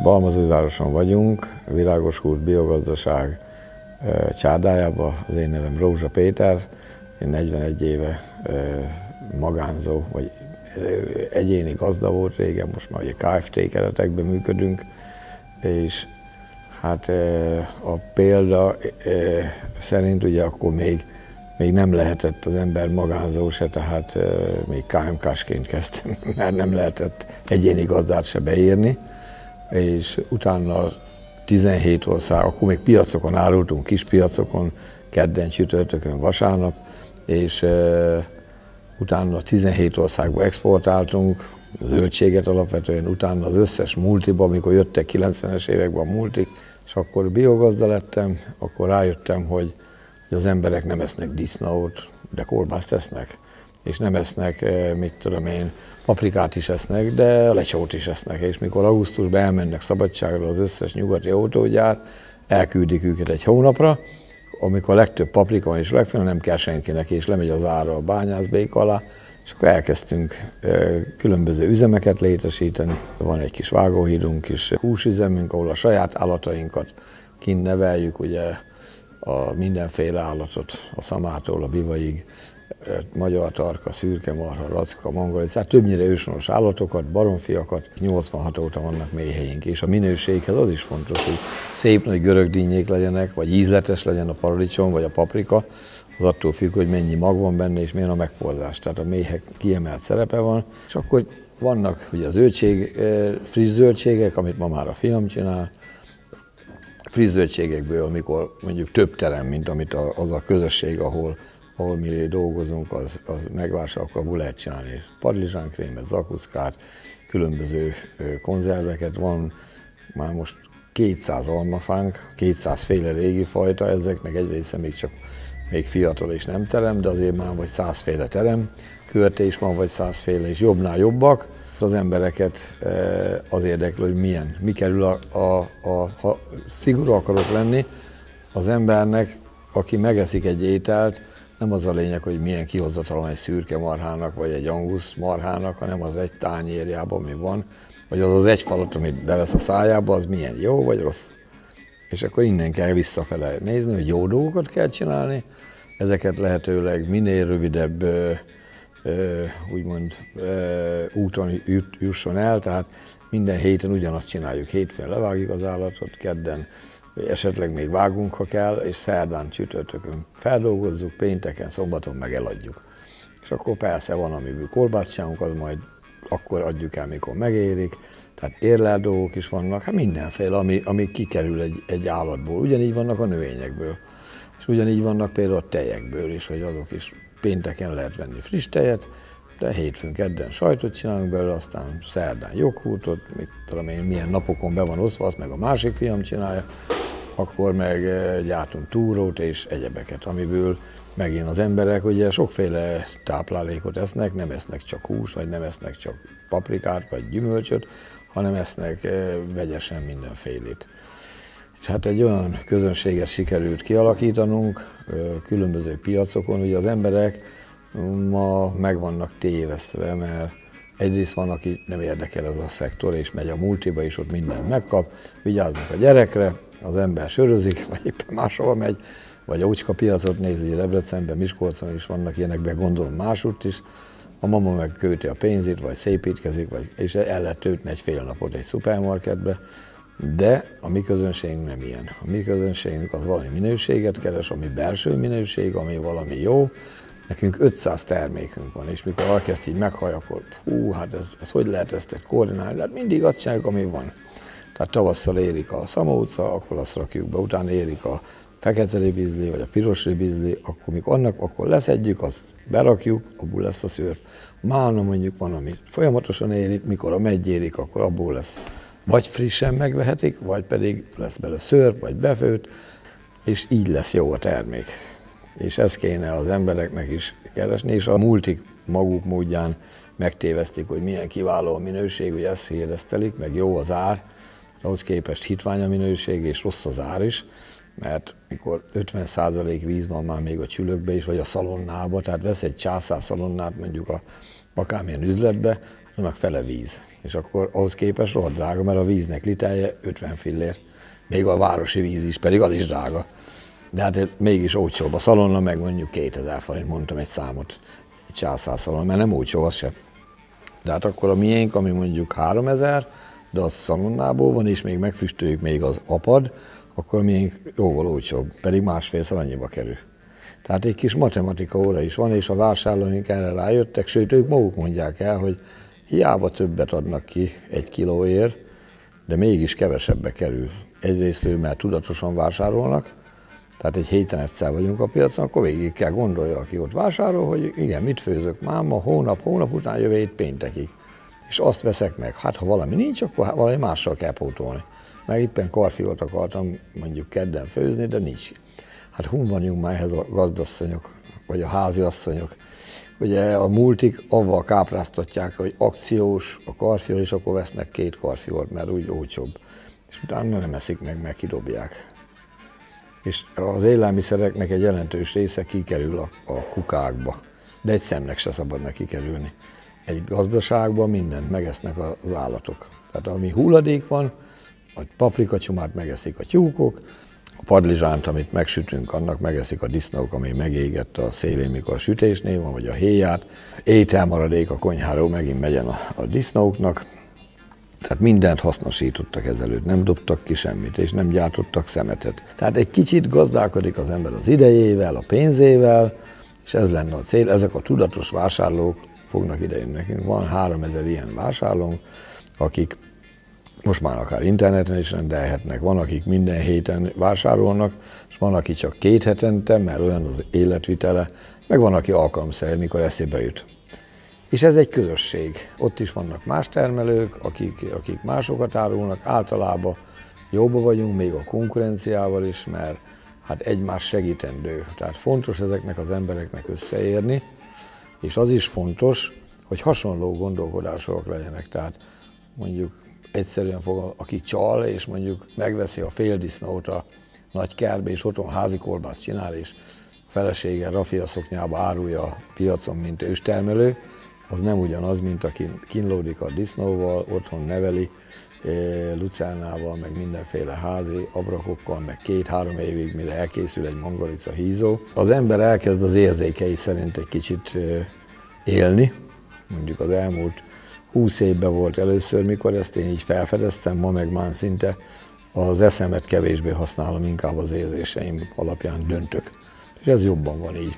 Balmazújvároson vagyunk, Virágos Kút biogazdaság csárdájában. Az én nevem Rózsa Péter, én 41 éve magánzó, vagy egyéni gazda volt régen, most már ugye Kft. Keretekben működünk, és hát a példa szerint ugye akkor még nem lehetett az ember magánzó se, tehát még KMK-sként kezdtem, mert nem lehetett egyéni gazdát se beírni, és utána 17 ország, akkor még piacokon árultunk, kis piacokon, kedden, csütörtökön, vasárnap, és utána 17 országba exportáltunk, zöldséget alapvetően, utána az összes multiba, amikor jöttek 90-es években a multik, és akkor biogazda lettem, akkor rájöttem, hogy az emberek nem esznek disznót, de kolbászt esznek, és nem esznek, mit tudom én, paprikát is esznek, de lecsót is esznek, és mikor augusztusban elmennek szabadságra az összes nyugati autógyár, elküldik őket egy hónapra, amikor a legtöbb paprika és legfeljebb nem kell senkinek, és lemegy az ára a bányászbék alá, és akkor elkezdtünk különböző üzemeket létesíteni. Van egy kis vágóhídunk, kis húsüzemünk, ahol a saját állatainkat kint neveljük, ugye a mindenféle állatot, a szamától a bivaig, magyar tarka, szürke marha, racka, mongolic, hát többnyire őshonos állatokat, baromfiakat, 86 óta vannak méhelyeink, és a minőséghez az is fontos, hogy szép nagy görögdínyék legyenek, vagy ízletes legyen a paradicsom, vagy a paprika, az attól függ, hogy mennyi mag van benne, és milyen a megporzás. Tehát a méhek kiemelt szerepe van, és akkor vannak ugye a friss zöldségek, amit ma már a fiam csinál, friss zöldségekből, amikor mondjuk több terem, mint amit az a közösség, ahol mi dolgozunk, az megvásárol, akkor abból lehet csinálni padlizsánkrémet, zakuszkát, különböző konzerveket. Van már most 200 almafánk, 200 féle régi fajta, ezeknek egy része még fiatal és nem terem, de azért már vagy 100 féle terem, körte is van vagy 100 féle, és jobbnál jobbak. Az embereket az érdekli, hogy mi kerül, ha szigorú akarok lenni, az embernek, aki megeszik egy ételt, nem az a lényeg, hogy milyen kihozatala van egy szürke marhának, vagy egy angusz marhának, hanem az egy tányérjában, ami van, vagy az egy falat, amit bevesz a szájába, az milyen jó, vagy rossz. És akkor innen kell visszafele nézni, hogy jó dolgokat kell csinálni, ezeket lehetőleg minél rövidebb úgymond úton jusson el, tehát minden héten ugyanazt csináljuk. Hétfőn levágjuk az állatot, kedden esetleg még vágunk, ha kell, és szerdán, csütörtökön feldolgozzuk, pénteken, szombaton meg eladjuk. És akkor persze van, amiből kolbászt csinálunk, az majd akkor adjuk el, mikor megérik. Tehát érlelt dolgok is vannak, hát mindenféle, ami kikerül egy állatból. Ugyanígy vannak a növényekből. És ugyanígy vannak például a tejekből is, hogy azok is pénteken lehet venni friss tejet, de hétfőn, kedden sajtot csinálunk belőle, aztán szerdán joghurtot, mit tudom én, milyen napokon be van oszva, azt meg a másik fiam csinálja, akkor meg gyártunk túrót és egyebeket, amiből megint az emberek ugye sokféle táplálékot esznek, nem esznek csak húst, vagy nem esznek csak paprikát, vagy gyümölcsöt, hanem esznek vegyesen mindenfélét. És hát egy olyan közönséget sikerült kialakítanunk különböző piacokon, ugye az emberek ma meg vannak tévesztve, mert egyrészt van, aki nem érdekel ez a szektor, és megy a multiba, és ott mindent megkap, vigyáznak a gyerekre, az ember sörözik, vagy éppen máshova megy, vagy ócska piacot néz, ugye Debrecenben, Miskolcon is vannak ilyenekben, gondolom másútt is, a mama meg költi a pénzét, vagy szépítkezik, és el lehet tölteni egy fél napot egy szupermarketbe, de a mi közönségünk nem ilyen. A mi közönségünk az valami minőséget keres, ami belső minőség, ami valami jó. Nekünk 500 termékünk van, és mikor elkezd így meghallja, akkor hú, hát ez hogy lehet ezt koordinálni? Hát mindig azt csináljuk, ami van. Tehát tavasszal érik a szamóca, akkor azt rakjuk be, utána érik a fekete ribizli, vagy a piros ribizli, akkor mikor annak, akkor leszedjük, azt berakjuk, abból lesz a szőr. Málna mondjuk van, ami folyamatosan érik, mikor a megy érik, akkor abból lesz. Vagy frissen megvehetik, vagy pedig lesz belőle szőr, vagy befőtt, és így lesz jó a termék. És ezt kéne az embereknek is keresni, és a multik maguk módján megtévesztik, hogy milyen kiváló a minőség, hogy ezt hirdesztelik, meg jó az ár, ahhoz képest hitvány a minőség, és rossz az ár is, mert mikor 50% víz van már még a csülökbe is, vagy a szalonnába, tehát vesz egy császár szalonnát mondjuk akármilyen üzletbe, annak fele víz. És akkor ahhoz képest rohadt drága, mert a víznek literje 50 fillér. Még a városi víz is, pedig az is drága. De hát mégis olcsóbb. A szalonna meg mondjuk 2000 forint, mondtam egy számot, egy császár szalonna, mert nem olcsó az se. De hát akkor a miénk, ami mondjuk 3000, de az szalonnából van, és még megfüstöljük még az apad, akkor a miénk jóval olcsóbb, pedig másfélszer annyiba kerül. Tehát egy kis matematika óra is van, és a vásárlóink erre rájöttek, sőt ők maguk mondják el, hogy hiába többet adnak ki 1 kilóért, de mégis kevesebbe kerül. Egyrésztről, mert tudatosan vásárolnak, tehát egy héten egyszer vagyunk a piacon, akkor végig kell gondolja, aki ott vásárol, hogy igen, mit főzök máma, hónap után jövő hét péntekig. És azt veszek meg. Hát ha valami nincs, akkor valami mással kell pótolni. Meg éppen karfiót akartam mondjuk kedden főzni, de nincs. Hát vanjunk már ehhez a gazdasszonyok, vagy a háziasszonyok. Ugye a multik avval kápráztatják, hogy akciós a karfiol, és akkor vesznek 2 karfiolt, mert úgy olcsóbb. És utána nem eszik meg, mert kidobják. És az élelmiszereknek egy jelentős része kikerül a kukákba, de egy szemnek se szabad neki kerülni. Egy gazdaságban mindent megesznek az állatok. Tehát ami hulladék van, a paprikacsomát megeszik a tyúkok, a padlizsánt, amit megsütünk, annak megeszik a disznók, ami megégett a szélén, mikor a sütésnél van, vagy a héját. Ételmaradék a konyháról megint megyen a disznóknak. Tehát mindent hasznosítottak ezelőtt, nem dobtak ki semmit, és nem gyártottak szemetet. Tehát egy kicsit gazdálkodik az ember az idejével, a pénzével, és ez lenne a cél. Ezek a tudatos vásárlók fognak idejönni nekünk. Van 3000 ilyen vásárlónk, akik most már akár interneten is rendelhetnek, van, akik minden héten vásárolnak, és van, aki csak 2 hetente, mert olyan az életvitele, meg van, aki alkalomszerűen, mikor eszébe jut. És ez egy közösség. Ott is vannak más termelők, akik másokat árulnak. Általában jóba vagyunk, még a konkurenciával is, mert hát egymás segítendő. Tehát fontos ezeknek az embereknek összeérni, és az is fontos, hogy hasonló gondolkodások legyenek. Tehát mondjuk egyszerűen aki csal, és mondjuk megveszi a fél disznót a nagy kertbe, és otthon házi kolbászt csinál, és a felesége rafiaszoknyába árulja a piacon, mint őstermelő, az nem ugyanaz, mint aki kínlódik a disznóval, otthon neveli, lucernával, meg mindenféle házi abrakokkal, meg 2-3 évig, mire elkészül egy mongolica hízó. Az ember elkezd az érzékei szerint egy kicsit élni, mondjuk az elmúlt 20 évben volt először, mikor ezt én így felfedeztem, ma meg már szinte az eszemet kevésbé használom, inkább az érzéseim alapján döntök. És ez jobban van így.